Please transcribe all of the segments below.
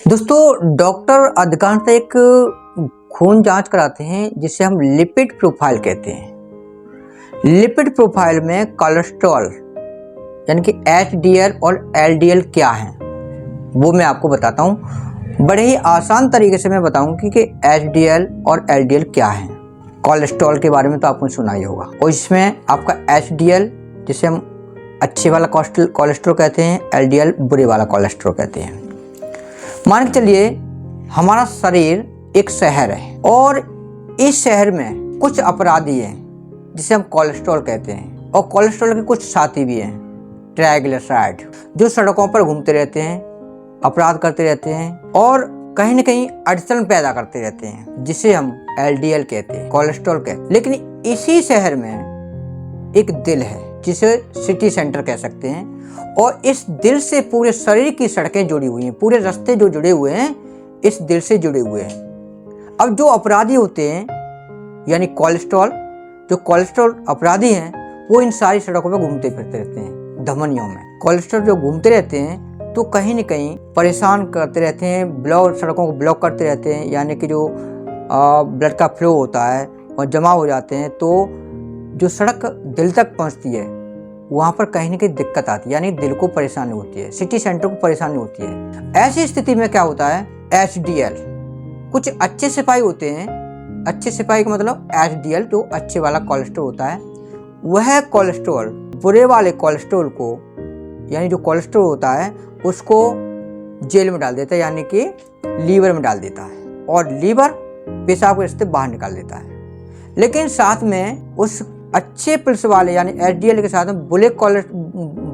दोस्तों डॉक्टर अधिकांशतः एक खून जांच कराते हैं जिसे हम लिपिड प्रोफाइल कहते हैं। लिपिड प्रोफाइल में कोलेस्ट्रॉल यानी कि एचडीएल और एलडीएल क्या है वो मैं आपको बताता हूँ। बड़े ही आसान तरीके से मैं बताऊंगी कि एचडीएल और एलडीएल क्या है। कोलेस्ट्रॉल के बारे में तो आपने सुना ही होगा, और इसमें आपका एचडीएल जिसे हम अच्छे वाला कोलेस्ट्रॉल कहते हैं, एलडीएल बुरे वाला कोलेस्ट्रॉल कहते हैं। मान के चलिए हमारा शरीर एक शहर है और इस शहर में कुछ अपराधी हैं जिसे हम कोलेस्ट्रॉल कहते हैं, और कोलेस्ट्रॉल के कुछ साथी भी हैं, ट्राइग्लिसराइड, जो सड़कों पर घूमते रहते हैं, अपराध करते रहते हैं और कहीं न कहीं अड़चन पैदा करते रहते हैं, जिसे हम एलडीएल कहते हैं, कोलेस्ट्रॉल कहते हैं। लेकिन इसी शहर में एक दिल है जिसे सिटी सेंटर कह सकते हैं, और इस दिल से पूरे शरीर की सड़कें जुड़ी हुई हैं, पूरे रास्ते जो जुड़े हुए हैं इस दिल से जुड़े हुए हैं। अब जो अपराधी होते हैं यानी जो कोलेस्ट्रॉल अपराधी हैं वो इन सारी सड़कों पर घूमते फिरते रहते हैं, धमनियों में कोलेस्ट्रॉल जो घूमते रहते हैं तो कहीं न कहीं परेशान करते रहते हैं, सड़कों को ब्लॉक करते रहते हैं, यानी कि जो ब्लड का फ्लो होता है और जमा हो जाते हैं, तो जो सड़क दिल तक पहुंचती है वहाँ पर कहीं न कहीं दिक्कत आती है, यानी दिल को परेशानी होती है, सिटी सेंटर को परेशानी होती है। ऐसी स्थिति में क्या होता है, एचडीएल, कुछ अच्छे सिपाही होते हैं, अच्छे सिपाही का मतलब एचडीएल जो अच्छे वाला कोलेस्ट्रॉल होता है, वह कोलेस्ट्रॉल बुरे वाले कोलेस्ट्रॉल को, यानी जो कोलेस्ट्रॉल होता है उसको जेल में डाल देता है, यानी कि लीवर में डाल देता है, और लीवर पेशाब के रास्ते बाहर निकाल देता है। लेकिन साथ में उस अच्छे पुलिस वाले यानी एचडीएल के साथ में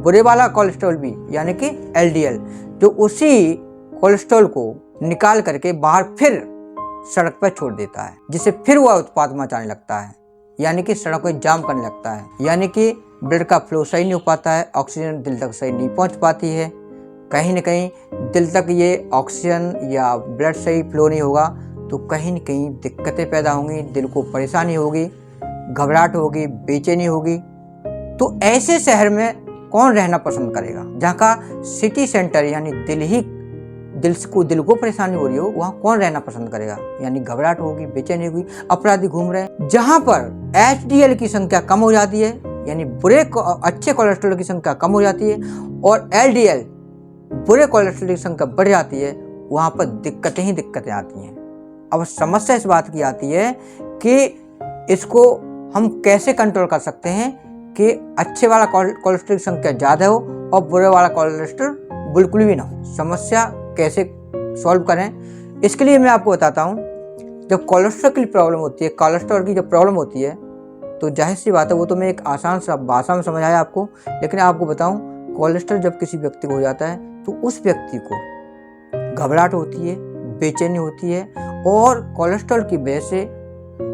बुरे वाला कोलेस्ट्रॉल भी यानी कि एलडीएल, जो उसी कोलेस्ट्रॉल को निकाल करके बाहर फिर सड़क पर छोड़ देता है, जिससे फिर वह उत्पात मचाने लगता है, यानी कि सड़क को जाम करने लगता है, यानी कि ब्लड का फ्लो सही नहीं हो पाता है, ऑक्सीजन दिल तक सही नहीं पहुंच पाती है, कहीं न कहीं दिल तक ये ऑक्सीजन या ब्लड सही फ्लो नहीं होगा तो कहीं न कहीं दिक्कतें पैदा होंगी, दिल को परेशानी होगी, घबराहट होगी, बेचैनी होगी। तो ऐसे शहर में कौन रहना पसंद करेगा जहाँ का सिटी सेंटर यानी दिल को परेशानी हो रही हो, वहाँ कौन रहना पसंद करेगा, यानी घबराहट होगी, बेचैनी होगी, अपराधी घूम रहे हैं। जहाँ पर एचडीएल की संख्या कम हो जाती है यानी अच्छे कोलेस्ट्रॉल की संख्या कम हो जाती है और एलडीएल बुरे कोलेस्ट्रॉल की संख्या बढ़ जाती है, वहाँ पर दिक्कतें ही दिक्कतें आती हैं। अब समस्या इस बात की आती है कि इसको हम कैसे कंट्रोल कर सकते हैं कि अच्छे वाला कोलेस्ट्रॉल की संख्या ज़्यादा हो और बुरे वाला कोलेस्ट्रॉल बिल्कुल भी ना हो। समस्या कैसे सॉल्व करें, इसके लिए मैं आपको बताता हूँ। जब कोलेस्ट्रॉल की प्रॉब्लम होती है, कोलेस्ट्रॉल की जब प्रॉब्लम होती है तो जाहिर सी बात है, वो तो मैं एक आसान सा भाषा में समझाया आपको, लेकिन आपको बताऊँ, कोलेस्ट्रॉल जब किसी व्यक्ति को हो जाता है तो उस व्यक्ति को घबराहट होती है, बेचैनी होती है, और कोलेस्ट्रॉल की वजह से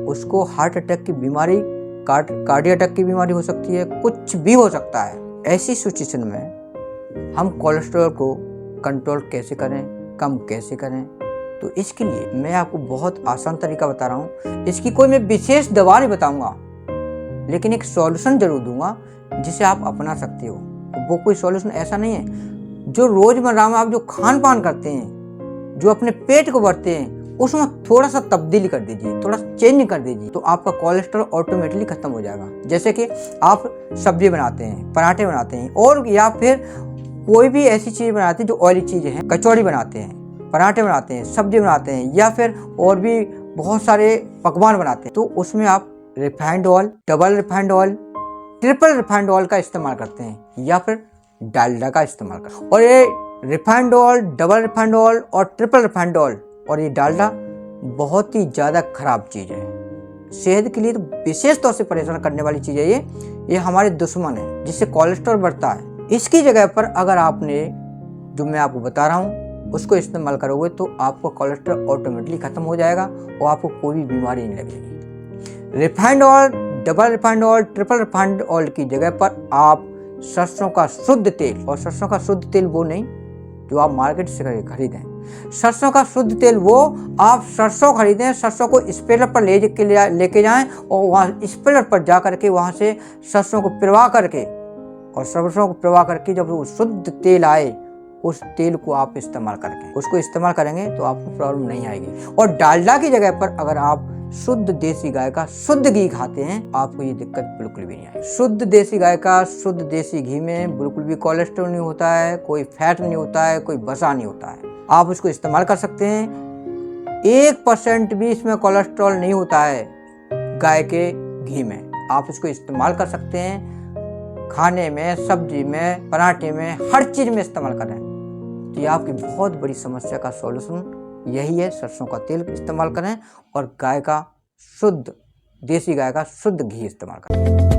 उसको हार्ट अटैक की बीमारी, कार्डियक अटैक की बीमारी हो सकती है, कुछ भी हो सकता है। ऐसी सिचुएशन में हम कोलेस्ट्रॉल को कंट्रोल कैसे करें, कम कैसे करें, तो इसके लिए मैं आपको बहुत आसान तरीका बता रहा हूँ। इसकी कोई मैं विशेष दवा नहीं बताऊंगा, लेकिन एक सॉल्यूशन जरूर दूंगा जिसे आप अपना सकते हो। वो कोई सॉल्यूशन ऐसा नहीं है जो रोजमर्रा में आप जो खान पान करते हैं, जो अपने पेट को भरते हैं, उसमें थोड़ा सा तब्दीली कर दीजिए, थोड़ा चेंज कर दीजिए, तो आपका कोलेस्ट्रॉल ऑटोमेटिकली खत्म हो जाएगा। जैसे कि आप सब्जी बनाते हैं, पराठे बनाते हैं, और या फिर कोई भी ऐसी चीज़ बनाते हैं जो ऑयली चीज़ें हैं, कचौड़ी बनाते हैं, पराठे बनाते हैं, सब्जी बनाते हैं, या फिर और भी बहुत सारे पकवान बनाते हैं, तो उसमें आप refined oil, double refined oil, triple refined oil का इस्तेमाल करते हैं, या फिर डालडा का इस्तेमाल करते हैं। और ये refined oil, double refined oil और ट्रिपल रिफाइंड ऑयल और ये डालडा बहुत ही ज़्यादा खराब चीज़ है, सेहत के लिए तो विशेष तौर से परेशान करने वाली चीज़ है। ये हमारे दुश्मन है, जिससे कोलेस्ट्रॉल बढ़ता है। इसकी जगह पर अगर आपने जो मैं आपको बता रहा हूँ उसको इस्तेमाल करोगे तो आपका कोलेस्ट्रॉल ऑटोमेटिकली खत्म हो जाएगा और आपको कोई भी बीमारी नहीं लगेगी। Refined oil, double refined oil, triple refined oil की जगह पर आप सरसों का शुद्ध तेल, और सरसों का शुद्ध तेल वो नहीं जो आप मार्केट से खरीदें, सरसों का शुद्ध तेल वो आप सरसों खरीदें, सरसों को स्पेलर पर लेके जाएं और वहाँ स्पेलर पर जा करके वहाँ से सरसों को पिलवा करके, और सरसों को पिलवा करके जब वो शुद्ध तेल आए उस तेल को आप इस्तेमाल करके उसको इस्तेमाल करेंगे तो आपको प्रॉब्लम नहीं आएगी। और डालडा की जगह पर अगर आप शुद्ध देसी गाय का शुद्ध घी खाते हैं, आपको ये दिक्कत बिल्कुल भी नहीं आएगी। शुद्ध देसी गाय का शुद्ध देसी घी में बिल्कुल भी कोलेस्ट्रॉल नहीं होता है, कोई फैट नहीं होता है, कोई वसा नहीं होता है। आप उसको इस्तेमाल कर सकते हैं। 1% भी इसमें कोलेस्ट्रॉल नहीं होता है गाय के घी में। आप इसको इस्तेमाल कर सकते हैं खाने में, सब्जी में, पराठे में, हर चीज में इस्तेमाल करें तो ये आपकी बहुत बड़ी समस्या का सॉल्यूशन यही है। सरसों का तेल इस्तेमाल करें और गाय का शुद्ध देसी गाय का शुद्ध घी इस्तेमाल करें।